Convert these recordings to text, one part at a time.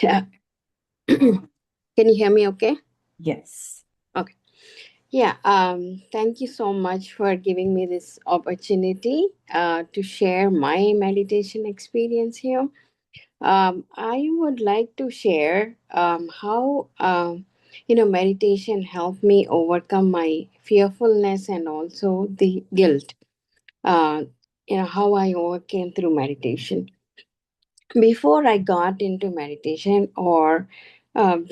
Yeah. Can you hear me okay? Yes. Okay. Yeah. Thank you so much for giving me this opportunity to share my meditation experience here. I would like to share how meditation helped me overcome my fearfulness and also the guilt. Uh, how I overcame through meditation. Before I got into meditation, or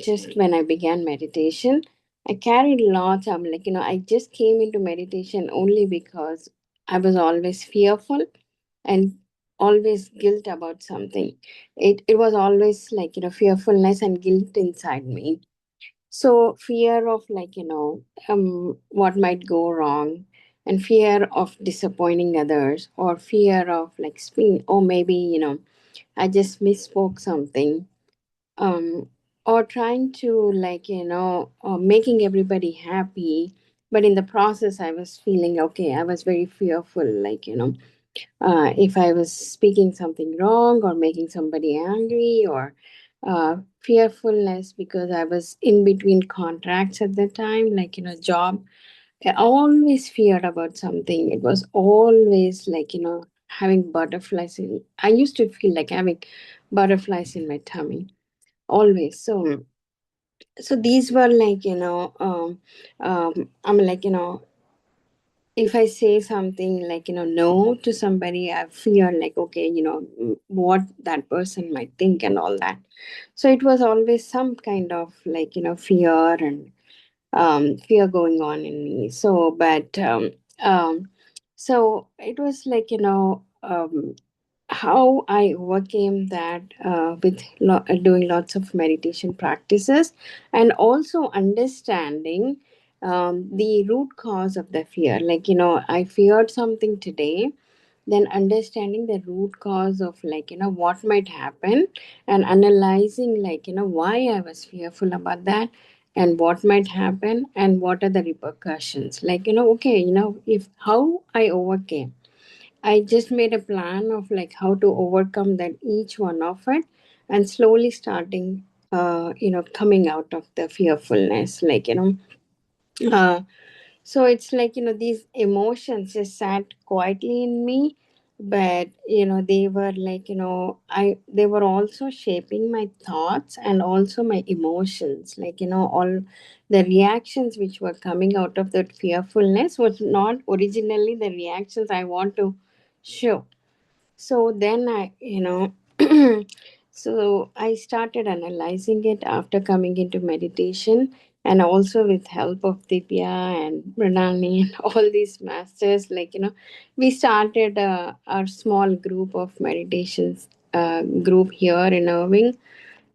just when I began meditation, I carried lots of I just came into meditation only because I was always fearful and always guilt about something. It was always fearfulness and guilt inside me. So fear of what might go wrong, and fear of disappointing others, or fear of speaking, or maybe I just misspoke something. Um, or trying to making everybody happy, but in the process, I was feeling okay. I was very fearful, if I was speaking something wrong or making somebody angry, or fearfulness because I was in between contracts at the time, job. I always feared about something. It was always having butterflies in. I used to feel like having butterflies in my tummy always. So these were I'm if I say something no to somebody, I fear okay, what that person might think and all that. So it was always some kind of fear and fear going on in me. So it was how I overcame that with doing lots of meditation practices, and also understanding the root cause of the fear. I feared something today, then understanding the root cause of what might happen, and analyzing why I was fearful about that, and what might happen, and what are the repercussions. Okay, if how I overcame, I just made a plan of how to overcome that each one of it, and slowly starting coming out of the fearfulness, uh, so it's these emotions just sat quietly in me, but they were they were also shaping my thoughts and also my emotions. All the reactions which were coming out of that fearfulness was not originally the reactions I want to show. So then so I started analyzing it after coming into meditation, and also with help of Divya and Pranani and all these masters. We started our small group of meditations group here in Irving,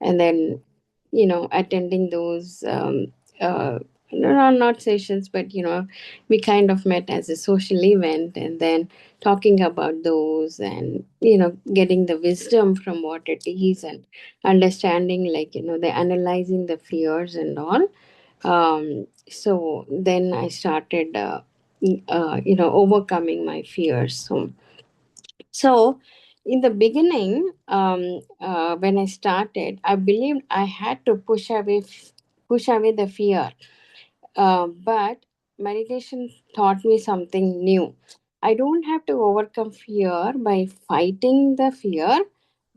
and then attending those no, not sessions, but we kind of met as a social event, and then talking about those, and getting the wisdom from what it is, and understanding the analyzing the fears and all. So then I started overcoming my fears. So in the beginning, when I started, I believed I had to push away the fear. But meditation taught me something new. I don't have to overcome fear by fighting the fear,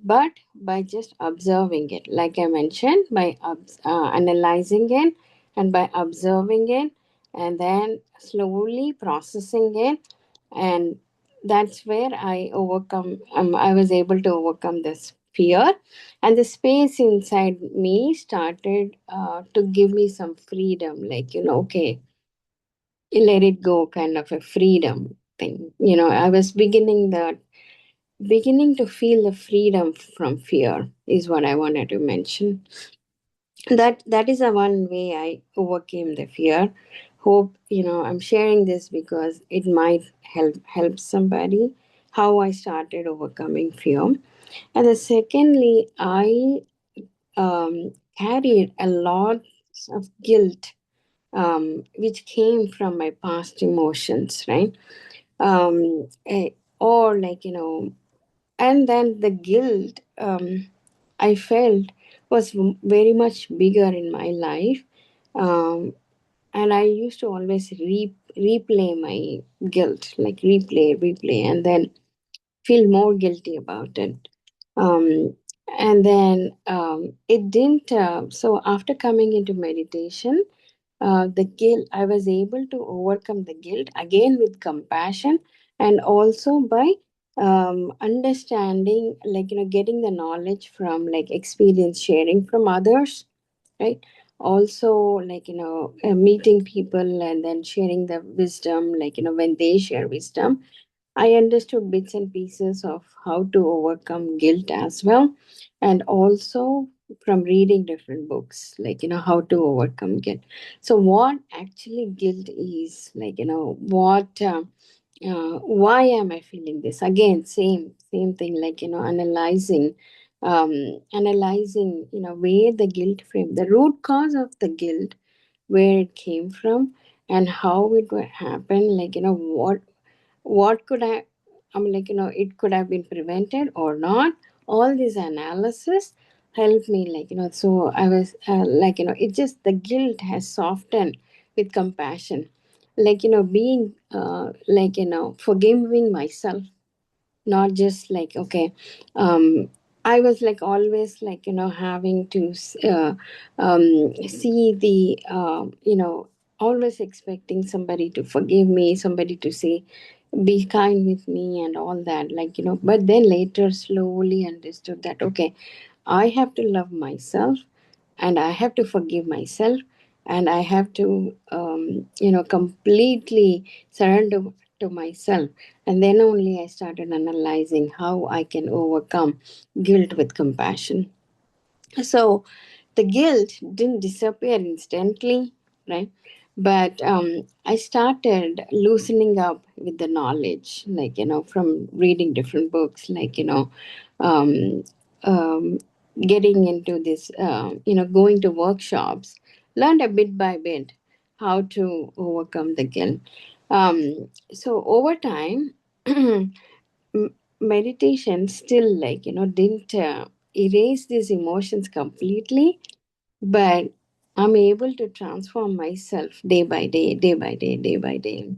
but by just observing it. Like I mentioned, by analyzing it, and by observing it, and then slowly processing it. And that's where I was able to overcome this fear, and the space inside me started to give me some freedom, okay, let it go, kind of a freedom thing. I was beginning to feel the freedom from fear, is what I wanted to mention. That is the one way I overcame the fear. Hope I'm sharing this because it might help somebody, how I started overcoming fear. And the secondly, I carried a lot of guilt, which came from my past emotions, right? Or and then the guilt, I felt was very much bigger in my life. Um, and I used to always replay my guilt, like replay, and then feel more guilty about it. Um, and then it didn't. So after coming into meditation, the guilt, I was able to overcome the guilt again with compassion, and also by understanding, like, getting the knowledge from, like, experience sharing from others, right? Also, like, meeting people and then sharing the wisdom, like, when they share wisdom, I understood bits and pieces of how to overcome guilt as well. And also from reading different books, like, how to overcome guilt. So, what actually guilt is, like, why am I feeling this? Again, same thing, like, analyzing, where the guilt frame, the root cause of the guilt, where it came from, and how it would happen, like, what could I'm like, it could have been prevented or not. All this analysis helped me, like, so I was like, it just, the guilt has softened with compassion, like, being like, forgiving myself, not just like, okay, I was like always, like, having to see the always expecting somebody to forgive me, somebody to say be kind with me and all that, like, but then later slowly understood that, okay, I have to love myself, and I have to forgive myself, and I have to completely surrender to myself. And then only I started analyzing how I can overcome guilt with compassion. So the guilt didn't disappear instantly, right? But I started loosening up with the knowledge, like, from reading different books, like, um, um, getting into this, going to workshops, learned a bit by bit how to overcome the guilt. So over time, meditation still, like, didn't erase these emotions completely, but I'm able to transform myself day by day, day by day, day by day.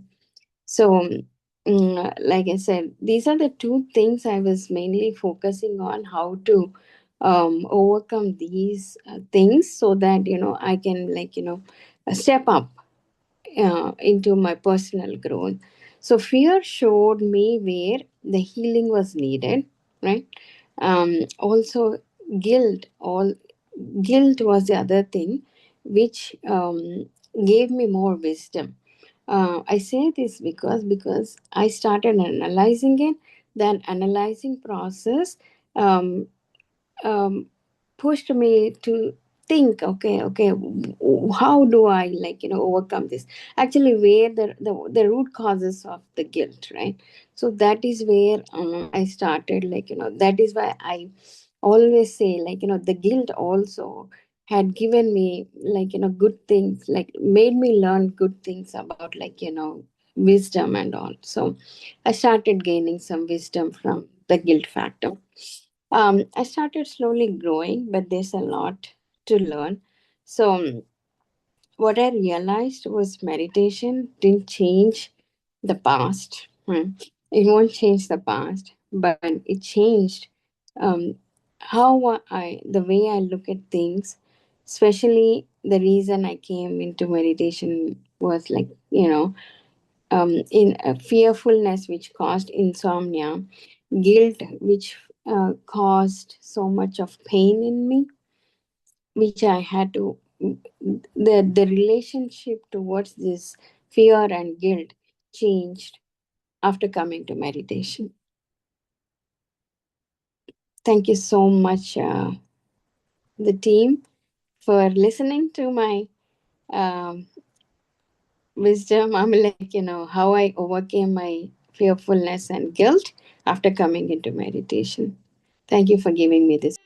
So like I said, these are the two things I was mainly focusing on, how to overcome these things, so that, I can, like, step up into my personal growth. So fear showed me where the healing was needed, right? Also, guilt. All guilt was the other thing, which gave me more wisdom. I say this because I started analyzing it. Then analyzing process um, um, pushed me to think, okay, how do I, like, overcome this, actually, where the root causes of the guilt, right? So that is where I started, like, that is why I always say, like, the guilt also had given me, like, good things, like made me learn good things about, like, wisdom and all. So I started gaining some wisdom from the guilt factor. I started slowly growing, but there's a lot to learn. So, what I realized was meditation didn't change the past. It won't change the past, but it changed um, how the way I look at things. Especially the reason I came into meditation was, like, in fearfulness, which caused insomnia, guilt, which caused so much of pain in me, which I had to, the relationship towards this fear and guilt changed after coming to meditation. Thank you so much, the team, for listening to my um, wisdom. I'm like, how I overcame my fearfulness and guilt after coming into meditation. Thank you for giving me this